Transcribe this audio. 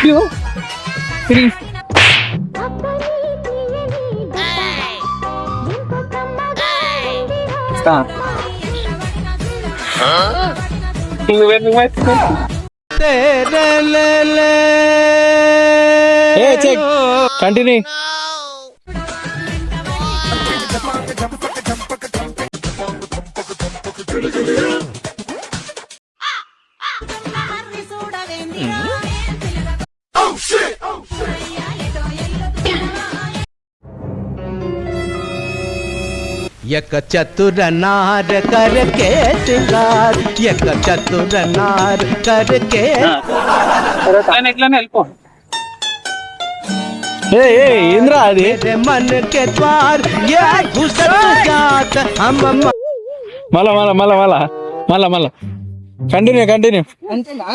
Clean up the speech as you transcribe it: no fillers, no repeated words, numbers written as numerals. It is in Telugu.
తిరుగు తిరిగి కంటిన్యూ एक चतुर नार करके सिंगार एक चतुर नार करके ఎట్లా వెళ్ళిపో ఏంద్రా అది मेरे मन के द्वार ये घुसत जात हम మళ్ళా మళ్ళా మళ్ళా మళ్ళా మళ్ళా మళ్ళా కంటిన్యూ కంటిన్యూ అంతేనా